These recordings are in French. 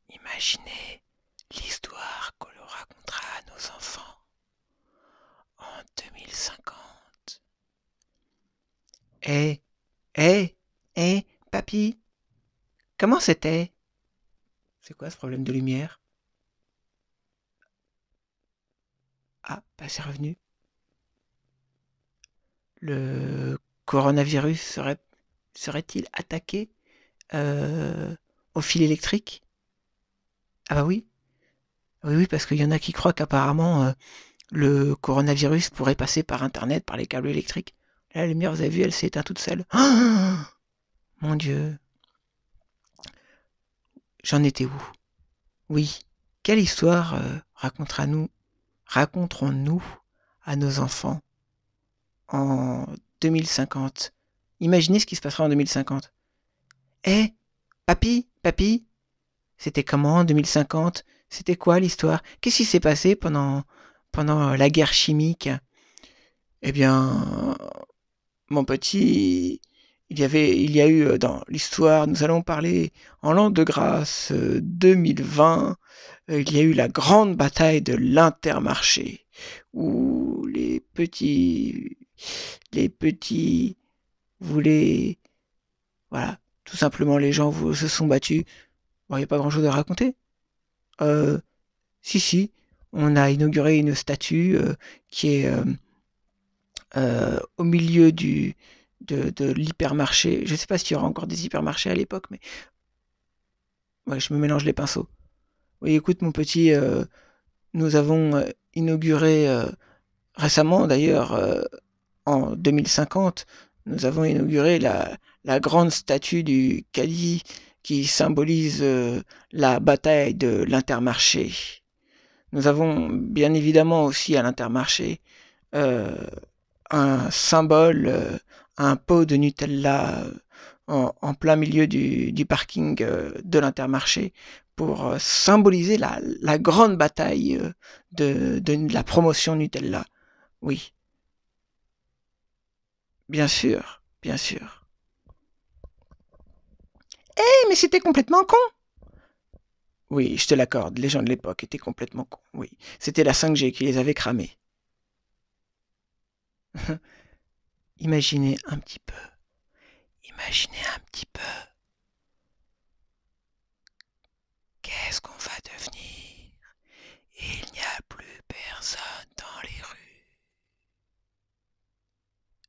Imaginez l'histoire qu'on leur racontera à nos enfants en 2050. Eh, papy, comment c'était? C'est quoi ce problème de lumière? Ah, bah c'est revenu. Le coronavirus serait-il attaqué au fil électrique? Ah bah oui, oui, parce qu'il y en a qui croient qu'apparemment le coronavirus pourrait passer par Internet, par les câbles électriques. Là, la lumière, vous avez vu, elle s'est éteinte toute seule. Oh, mon Dieu, j'en étais où? Oui, quelle histoire raconterons-nous à nos enfants en 2050? Imaginez ce qui se passera en 2050. Eh, papy, c'était comment en 2050? C'était quoi l'histoire? Qu'est-ce qui s'est passé pendant la guerre chimique? Eh bien, mon petit, il y a eu dans l'histoire, nous allons parler en l'an de grâce 2020, il y a eu la grande bataille de l'Intermarché, où les petits voulaient, voilà, tout simplement les gens se sont battus. Bon, il n'y a pas grand-chose à raconter. Euh, si, on a inauguré une statue qui est au milieu de l'hypermarché. Je ne sais pas s'il y aura encore des hypermarchés à l'époque, mais ouais, je me mélange les pinceaux. Oui, écoute, mon petit, nous avons inauguré récemment, d'ailleurs, en 2050, nous avons inauguré la grande statue du caddie qui symbolise la bataille de l'Intermarché. Nous avons bien évidemment aussi à l'Intermarché euh, un symbole, un pot de Nutella en plein milieu du parking de l'Intermarché pour symboliser la grande bataille de la promotion Nutella. Oui, bien sûr, bien sûr. Eh, mais c'était complètement con. Oui, je te l'accorde, les gens de l'époque étaient complètement cons. Oui, c'était la 5G qui les avait cramés. Imaginez un petit peu, imaginez un petit peu, qu'est-ce qu'on va devenir? Il n'y a plus personne dans les rues.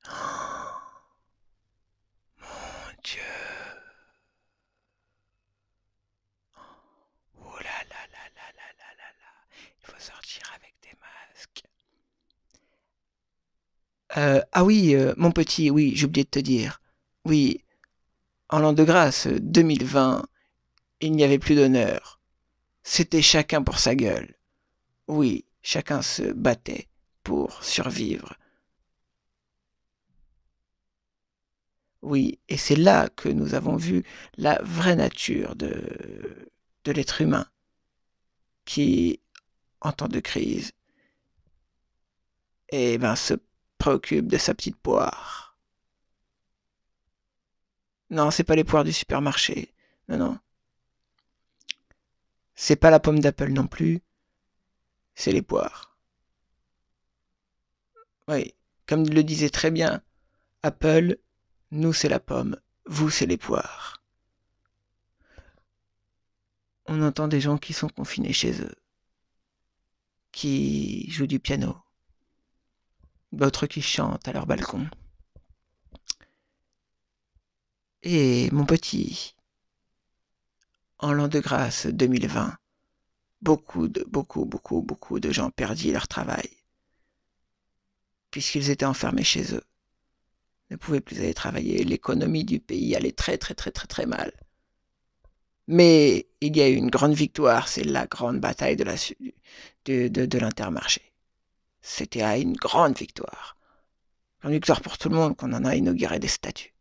Oh, mon Dieu. Oh là là là là là là là là. Il faut sortir avec des masques. Ah oui, mon petit, oui, j'ai oublié de te dire. Oui, en l'an de grâce 2020, il n'y avait plus d'honneur. C'était chacun pour sa gueule. Oui, chacun se battait pour survivre. Oui, et c'est là que nous avons vu la vraie nature de l'être humain qui, en temps de crise, eh ben, se préoccupe de sa petite poire. Non, c'est pas les poires du supermarché. Non, non. C'est pas la pomme d'Apple non plus. C'est les poires. Oui, comme le disait très bien Apple, nous c'est la pomme, vous c'est les poires. On entend des gens qui sont confinés chez eux, qui jouent du piano, d'autres qui chantent à leur balcon. Et mon petit, en l'an de grâce 2020, beaucoup de gens perdit leur travail, puisqu'ils étaient enfermés chez eux, ne pouvaient plus aller travailler. L'économie du pays allait très mal. Mais il y a eu une grande victoire, c'est la grande bataille de l'Intermarché. C'était une grande victoire. Une victoire pour tout le monde qu'on en a inauguré des statues.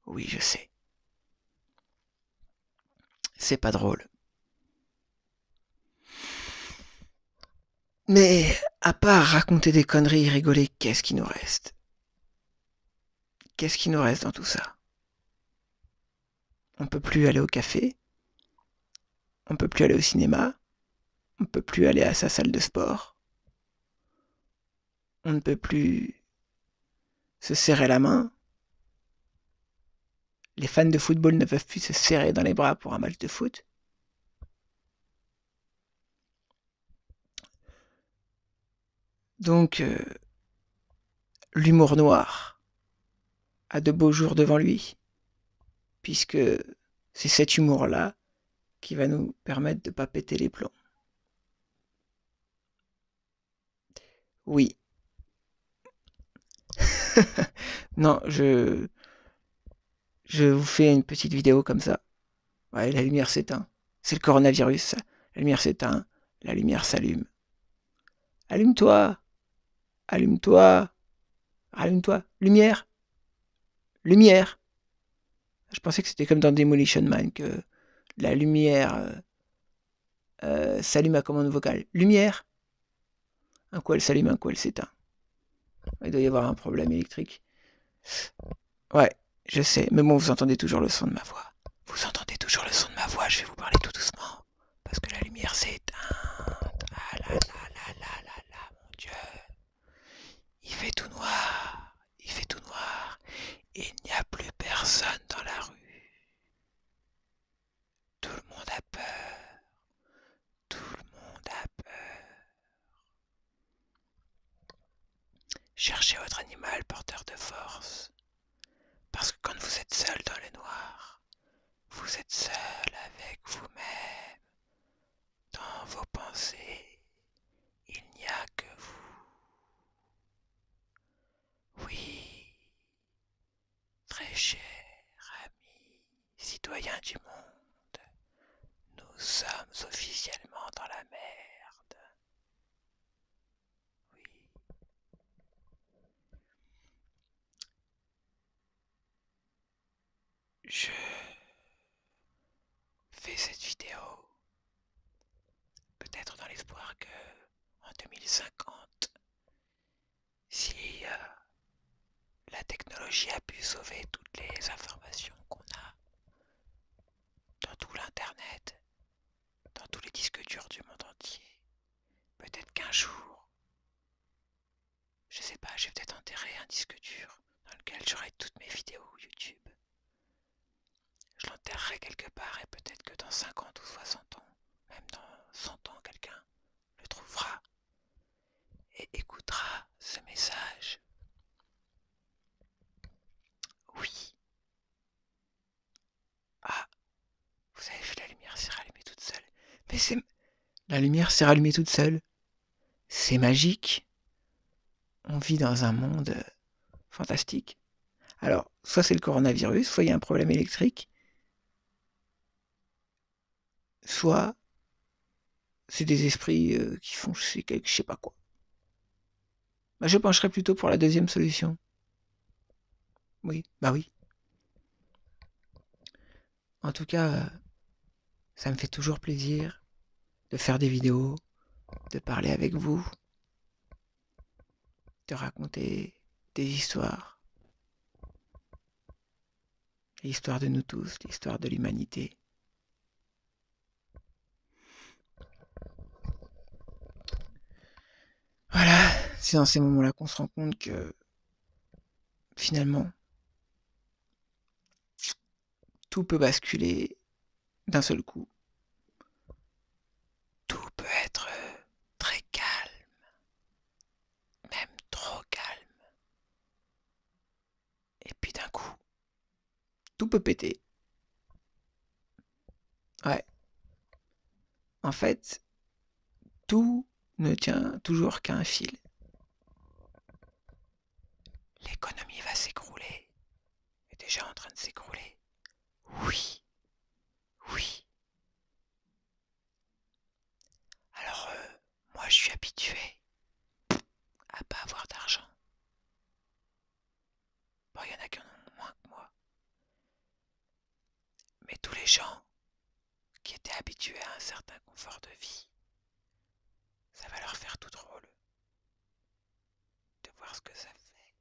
Oui, je sais. C'est pas drôle. Mais à part raconter des conneries et rigoler, qu'est-ce qui nous reste? qu'est-ce qui nous reste dans tout ça? On peut plus aller au café, on peut plus aller au cinéma, on peut plus aller à sa salle de sport, on ne peut plus se serrer la main. Les fans de football ne peuvent plus se serrer dans les bras pour un match de foot. Donc, l'humour noir a de beaux jours devant lui, puisque c'est cet humour-là qui va nous permettre de ne pas péter les plombs. Oui. Non, je vous fais une petite vidéo comme ça. Ouais, la lumière s'éteint. C'est le coronavirus, ça. La lumière s'éteint, la lumière s'allume. Allume-toi, allume-toi, allume-toi. Lumière, lumière. Je pensais que c'était comme dans Demolition Man, que la lumière s'allume à commande vocale. Lumière. Un coup elle s'allume, un coup elle s'éteint. Il doit y avoir un problème électrique. Ouais, je sais, mais bon, vous entendez toujours le son de ma voix. Vous entendez toujours le son de ma voix, je vais vous parler tout doucement. Parce que la lumière s'est éteinte. Ah là là là là là là, mon Dieu. Il fait tout noir. Il fait tout noir. Et il n'y a plus personne dans la rue. Tout le monde a peur. Tout le monde a peur. Cherchez votre animal porteur de force. Parce que quand vous êtes seul dans le noir, vous êtes seul avec vous-même. Dans vos pensées, il n'y a que vous. Oui, très cher ami, citoyen du monde, nous sommes officiellement dans la merde. Oui. Je fais cette vidéo peut-être dans l'espoir que en 2050, si la technologie a pu sauver toutes les informations qu'on a dans tout l'internet, dans tous les disques durs du monde entier, peut-être qu'un jour, je sais pas, j'ai peut-être enterré un disque dur dans lequel j'aurai toutes mes vidéos YouTube. Je l'enterrerai quelque part et peut-être que dans 50 ou 60 ans, même dans 100 ans, quelqu'un le trouvera et écoutera ce message. Oui. Ah, vous avez vu, la lumière s'est rallumée toute seule. Mais c'est... La lumière s'est rallumée toute seule. C'est magique. On vit dans un monde fantastique. Alors, soit c'est le coronavirus, soit il y a un problème électrique, soit c'est des esprits qui font je sais pas quoi. Bah, je pencherais plutôt pour la deuxième solution. Oui, bah oui. En tout cas, ça me fait toujours plaisir de faire des vidéos, de parler avec vous, de raconter des histoires. L'histoire de nous tous, l'histoire de l'humanité. Voilà, c'est dans ces moments-là qu'on se rend compte que finalement, tout peut basculer d'un seul coup. Tout peut être très calme, même trop calme. Et puis d'un coup, tout peut péter. Ouais. En fait, tout ne tient toujours qu'à un fil. L'économie va s'écrouler. Elle est déjà en train de s'écrouler. Oui, oui. Alors, moi, je suis habitué à pas avoir d'argent. Bon, il y en a qui en ont moins que moi. Mais tous les gens qui étaient habitués à un certain confort de vie, ça va leur faire tout drôle de voir ce que ça fait.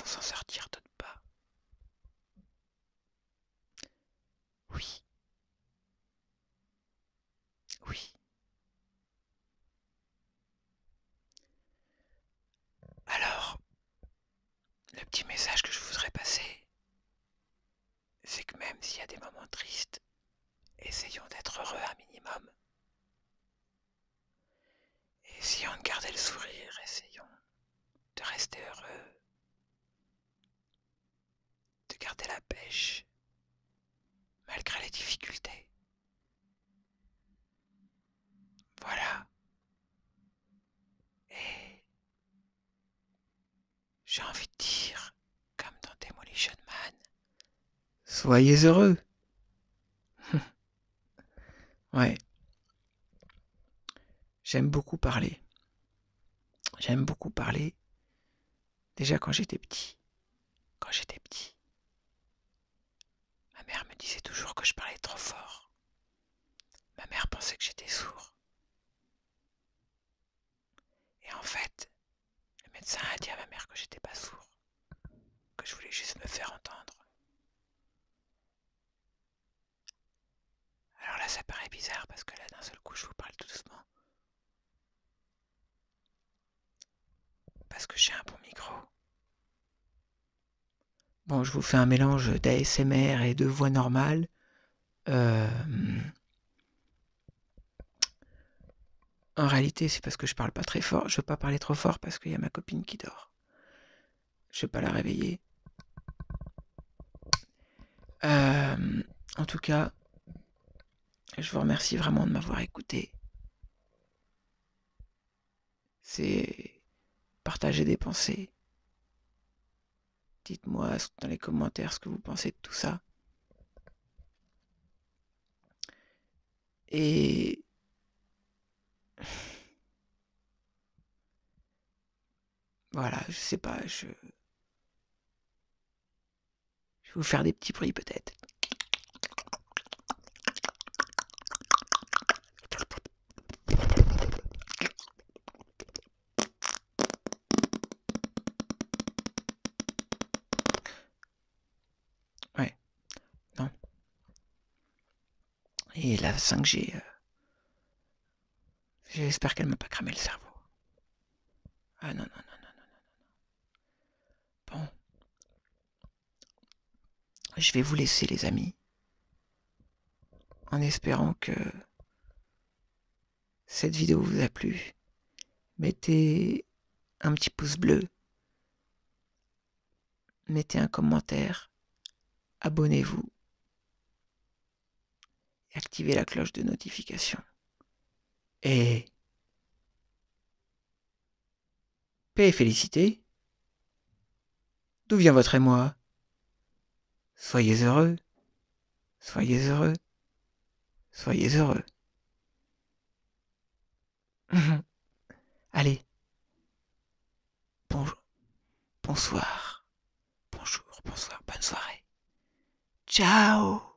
pour s'en sortir, d'autres pas. Oui. Oui. Alors, le petit message que je voudrais passer, c'est que même s'il y a des moments tristes, essayons d'être heureux un minimum. Essayons de garder le sourire, essayons de rester heureux, de garder la pêche, malgré les difficultés. Voilà. Et j'ai envie de dire, comme dans Demolition Man, soyez heureux. Ouais. J'aime beaucoup parler. J'aime beaucoup parler. Déjà quand j'étais petit. Quand j'étais petit. Ma mère me disait toujours que je parlais trop fort. Ma mère pensait que j'étais sourd. Et en fait, le médecin a dit à ma mère que j'étais pas sourd. Que je voulais juste me faire entendre. Alors là, ça paraît bizarre parce que là, d'un seul coup, je vous parle tout doucement. Parce que j'ai un bon micro. Bon, je vous fais un mélange d'ASMR et de voix normale. En réalité, c'est parce que je parle pas très fort. Je veux pas parler trop fort parce qu'il y a ma copine qui dort. Je vais pas la réveiller. En tout cas, je vous remercie vraiment de m'avoir écouté. C'est partager des pensées. Dites-moi dans les commentaires ce que vous pensez de tout ça. Et voilà, je sais pas, je vais vous faire des petits bruits peut-être. Ouais, non. Et la 5G, j'espère qu'elle m'a pas cramé le cerveau. Ah non, non, non, non, non. Bon, je vais vous laisser les amis, en espérant que cette vidéo vous a plu. Mettez un petit pouce bleu, mettez un commentaire, abonnez-vous et activez la cloche de notification. Et paix et félicité. D'où vient votre émoi? Soyez heureux, soyez heureux, soyez heureux. Allez, bonsoir, bonjour, bonsoir, bonne soirée. Ciao.